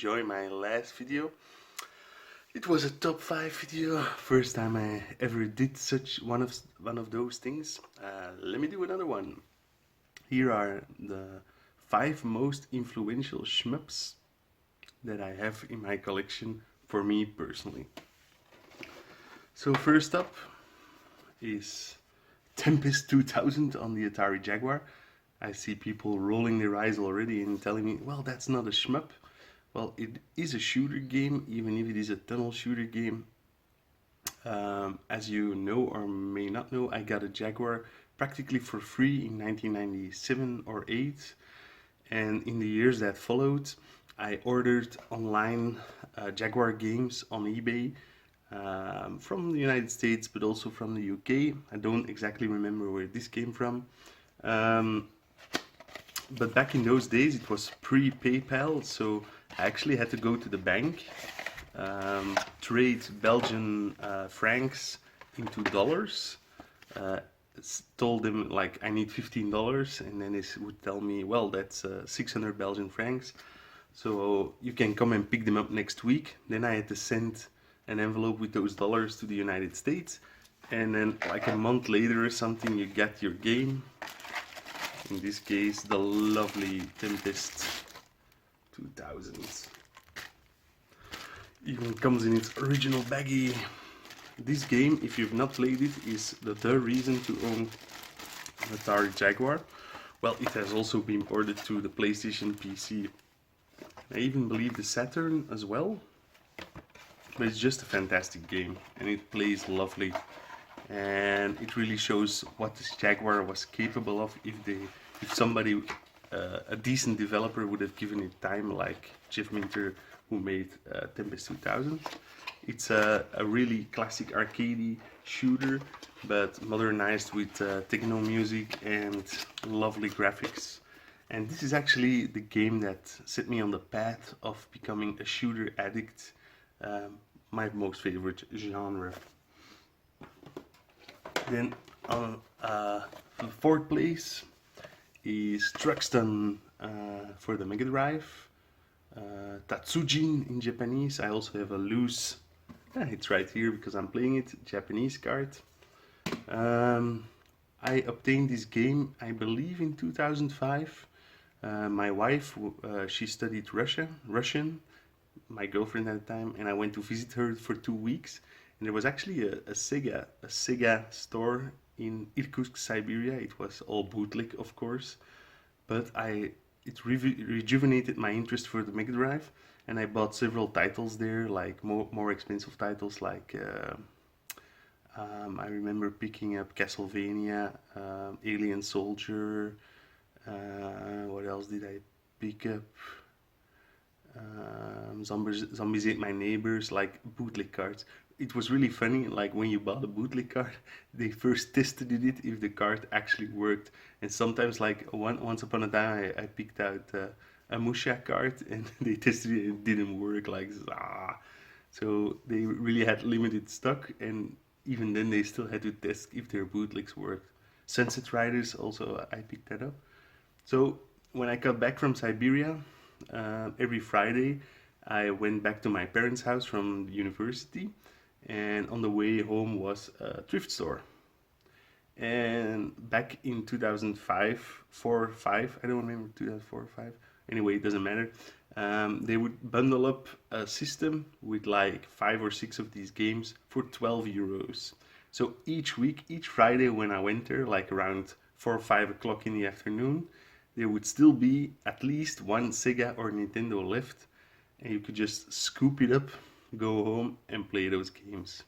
enjoy my last video. It was a top 5 video, first time I ever did such one of those things. Let me do another one. Here are the 5 most influential shmups that I have in my collection for me personally. So first up is Tempest 2000 on the Atari Jaguar. I see people rolling their eyes already and telling me, well, that's not a shmup. Well, it is a shooter game, even if it is a tunnel shooter game. As you know or may not know, I got a Jaguar practically for free in 1997 or 8. And in the years that followed, I ordered online Jaguar games on eBay from the United States, but also from the UK. I don't exactly remember where this came from. But back in those days, it was pre-PayPal, so I actually had to go to the bank, trade Belgian francs into dollars, told them like I need $15, and then they would tell me, well, that's 600 Belgian francs, so you can come and pick them up next week. Then I had to send an envelope with those dollars to the United States, and then like a month later or something, you get your game. In this case, the lovely Tempest 2000. Even comes in its original baggie. This game, if you've not played it, is the reason to own an Atari Jaguar. Well, it has also been ported to the PlayStation PC. I even believe the Saturn as well. But it's just a fantastic game, and it plays lovely. And it really shows what this Jaguar was capable of if somebody, a decent developer, would have given it time, like Jeff Minter, who made Tempest 2000. It's a really classic arcadey shooter, but modernized with techno music and lovely graphics. And this is actually the game that set me on the path of becoming a shooter addict, my most favorite genre. Then on the 4th place is Truxton for the Mega Drive, Tatsujin in Japanese. I also have a loose, it's right here because I'm playing it, Japanese card. I obtained this game, I believe, in 2005. My wife, she studied Russian, my girlfriend at the time, and I went to visit her for 2 weeks. And there was actually a Sega store in Irkutsk, Siberia. It was all bootleg, of course, but it rejuvenated my interest for the Mega Drive, and I bought several titles there, like more expensive titles, like I remember picking up Castlevania, Alien Soldier. What else did I pick up? Zombies Ate My Neighbors, like bootleg cards. It was really funny, like when you bought a bootleg card, they first tested it if the card actually worked. And sometimes, like once upon a time, I picked out a Musha card and they tested it and it didn't work, like so they really had limited stock, and even then they still had to test if their bootlegs worked. Sunset Riders also, I picked that up. So when I got back from Siberia, every Friday I went back to my parents' house from university, and on the way home was a thrift store. And back in 2005, 4 or 5, I don't remember, 2004 or 5, anyway, it doesn't matter, they would bundle up a system with like 5 or 6 of these games for 12 euros. So each week, each Friday when I went there, like around 4 or 5 o'clock in the afternoon, there would still be at least one Sega or Nintendo left, and you could just scoop it up, go home and play those games.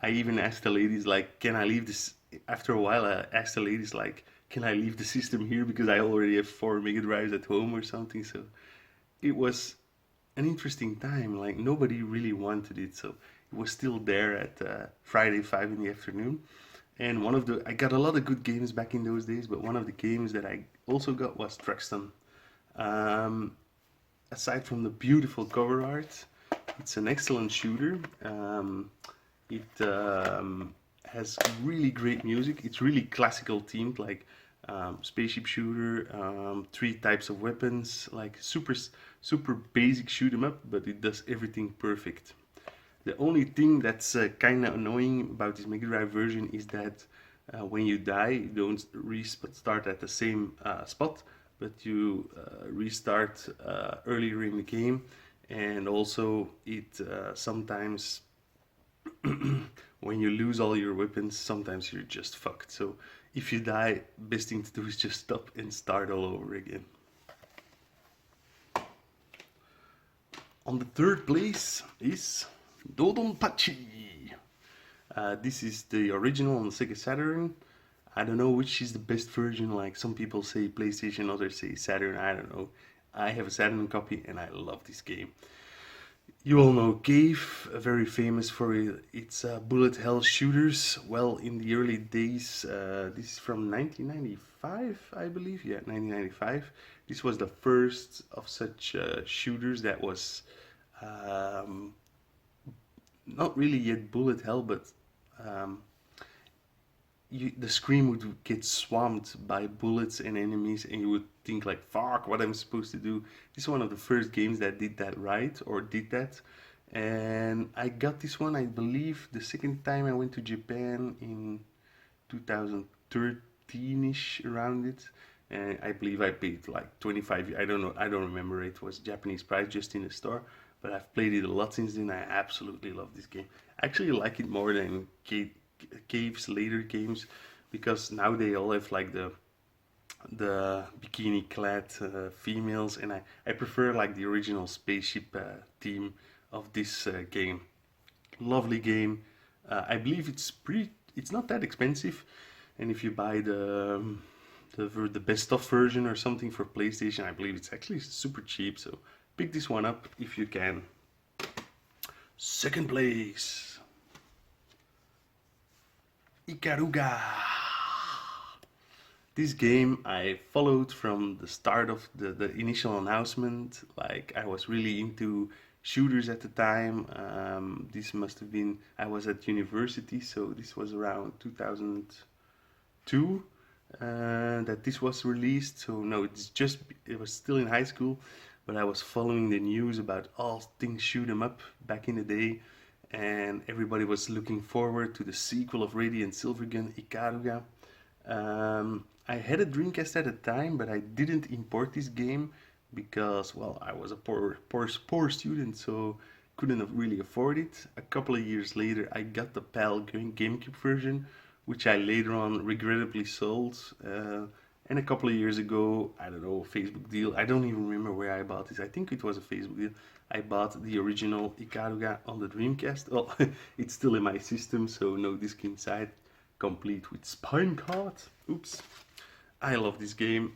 I even asked the ladies, like, can I leave this? After a while I asked the ladies, like, can I leave the system here because I already have 4 Mega Drives at home or something. So it was an interesting time, like nobody really wanted it, so it was still there at Friday 5 in the afternoon. And I got a lot of good games back in those days, but one of the games that I also got was Truxton. Aside from the beautiful cover art, it's an excellent shooter. It has really great music. It's really classical themed, like spaceship shooter, three types of weapons, like super basic shoot 'em up, but it does everything perfect. The only thing that's kind of annoying about this Mega Drive version is that when you die, you don't restart at the same spot, but you restart earlier in the game, and also it sometimes when you lose all your weapons, sometimes you're just fucked. So if you die, best thing to do is just stop and start all over again. On the third place is Dodonpachi. This is the original on the Sega Saturn. I don't know which is the best version. Like some people say PlayStation, others say Saturn. I don't know. I have a Saturn copy and I love this game. You all know Cave, very famous for its bullet hell shooters. Well, in the early days, this is from 1995, I believe. Yeah, 1995. This was the first of such shooters that was um, not really yet bullet hell, but um, the screen would get swamped by bullets and enemies, and you would think like, "Fuck, what I'm supposed to do?" This is one of the first games that did that right, or did that. And I got this one, I believe, the second time I went to Japan in 2013ish, around it. And I believe I paid like 25. I don't know. I don't remember. It was Japanese price just in the store. But I've played it a lot since then. I absolutely love this game. I actually like it more than Cave's later games, because now they all have like the bikini clad females, and I prefer like the original spaceship theme of this game. Lovely game. I believe it's not that expensive, and if you buy the best of version or something for PlayStation, I believe it's actually super cheap. So pick this one up if you can. Second place, Ikaruga. This game I followed from the start of the initial announcement. Like I was really into shooters at the time. This must have been, I was at university, so this was around 2002 that this was released. So no, it was still in high school, but I was following the news about all things shoot 'em up back in the day, and everybody was looking forward to the sequel of Radiant Silvergun, Ikaruga. I had a Dreamcast at the time, but I didn't import this game because, well, I was a poor student, so couldn't really afford it. A couple of years later, I got the PAL GameCube version, which I later on regrettably sold. And a couple of years ago, I don't know, Facebook deal. I don't even remember where I bought this. I think it was a Facebook deal. I bought the original Ikaruga on the Dreamcast. Well, it's still in my system, so no disc inside. Complete with spine card. Oops. I love this game.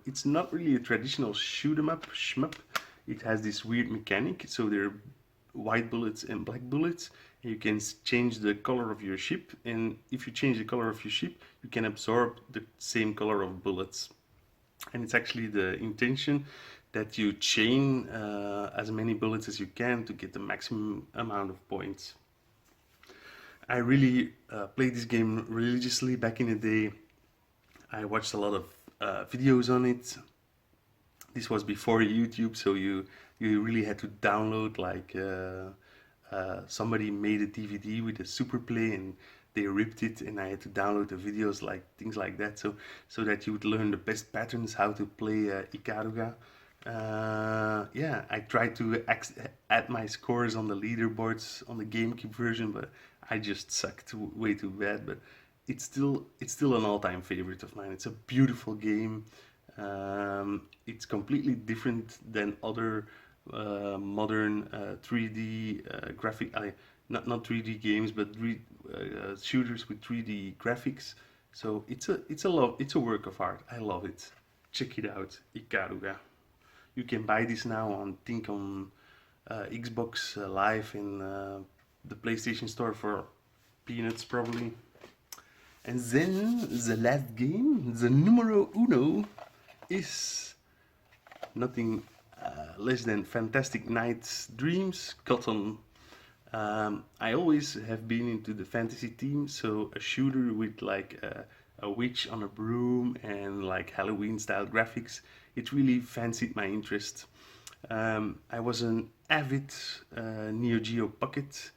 It's not really a traditional shoot 'em up shmup. It has this weird mechanic. So there are white bullets and black bullets. You can change the color of your ship, and if you change the color of your ship, you can absorb the same color of bullets. And it's actually the intention that you chain as many bullets as you can to get the maximum amount of points. I really played this game religiously back in the day. I watched a lot of videos on it. This was before YouTube, so you really had to download like somebody made a DVD with a super play and they ripped it, and I had to download the videos, like things like that, so that you would learn the best patterns how to play Ikaruga. Yeah, I tried to add my scores on the leaderboards on the GameCube version, but I just sucked way too bad. But it's still an all-time favorite of mine. It's a beautiful game. It's completely different than other modern 3D graphic, not 3D games, but shooters with 3D graphics. So it's a work of art. I love it. Check it out, Ikaruga. You can buy this now on Xbox Live in the PlayStation Store for peanuts probably. And then the last game, the numero uno, is nothing less than Fantastic Night's Dreams, Cotton. I always have been into the fantasy theme, so a shooter with like a witch on a broom and like Halloween style graphics. It really fancied my interest. I was an avid Neo Geo Pocket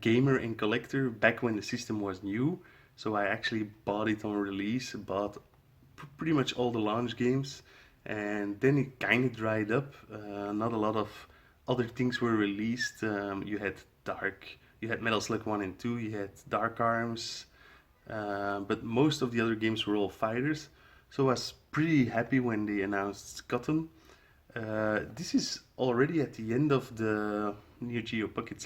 gamer and collector back when the system was new. So I actually bought it on release, bought pretty much all the launch games, and then it kind of dried up. Not a lot of other things were released. You had you had Metal Slug 1 and 2, you had Dark Arms, but most of the other games were all fighters. So I was pretty happy when they announced Cotton. This is already at the end of the Neo Geo Pocket's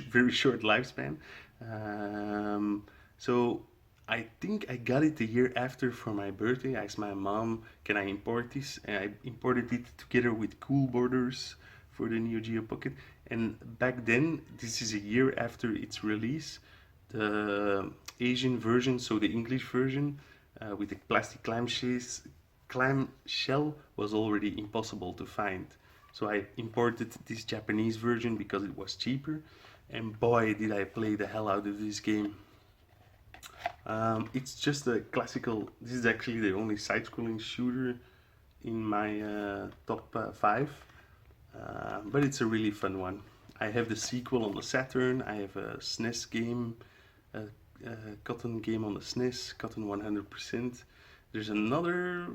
very short lifespan. Um, so I think I got it the year after for my birthday. I asked my mom, "Can I import this?" And I imported it together with Cool Borders for the Neo Geo Pocket. And back then, this is a year after its release, the Asian version, so the English version, with the plastic clamshell was already impossible to find. So I imported this Japanese version because it was cheaper, and boy did I play the hell out of this game. It's just a classical, this is actually the only side-scrolling shooter in my top 5, but it's a really fun one. I have the sequel on the Saturn, I have a SNES game, a, a Cotton game on the SNES, Cotton 100%. There's another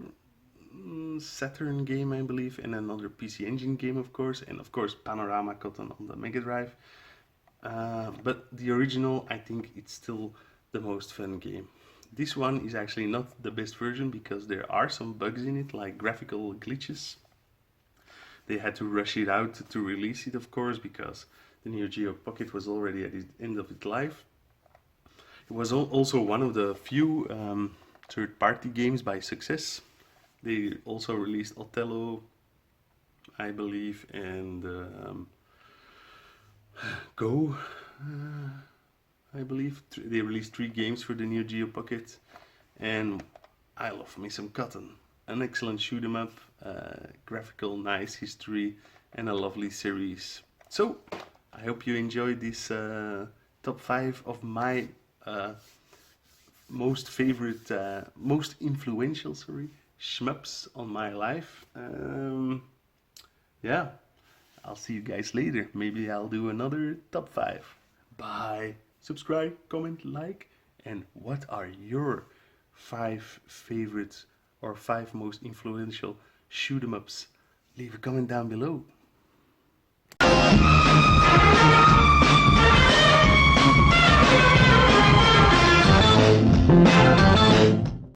Saturn game, I believe, and another PC Engine game, of course, and of course Panorama Cotton on the Mega Drive. But the original, I think it's still the most fun game. This one is actually not the best version because there are some bugs in it, like graphical glitches. They had to rush it out to release it, of course, because the Neo Geo Pocket was already at the end of its life. It was also one of the few third-party games by Success. They also released Othello, I believe, and Go. I believe they released 3 games for the Neo Geo Pocket, and I love me some Cotton. An excellent shoot 'em up, graphical, nice history, and a lovely series. So I hope you enjoyed this top 5 of my most favorite, most influential, shmups on my life. Yeah, I'll see you guys later. Maybe I'll do another top 5. Bye. Subscribe, comment, like, and what are your 5 favorites or 5 most influential shoot 'em ups? Leave a comment down below.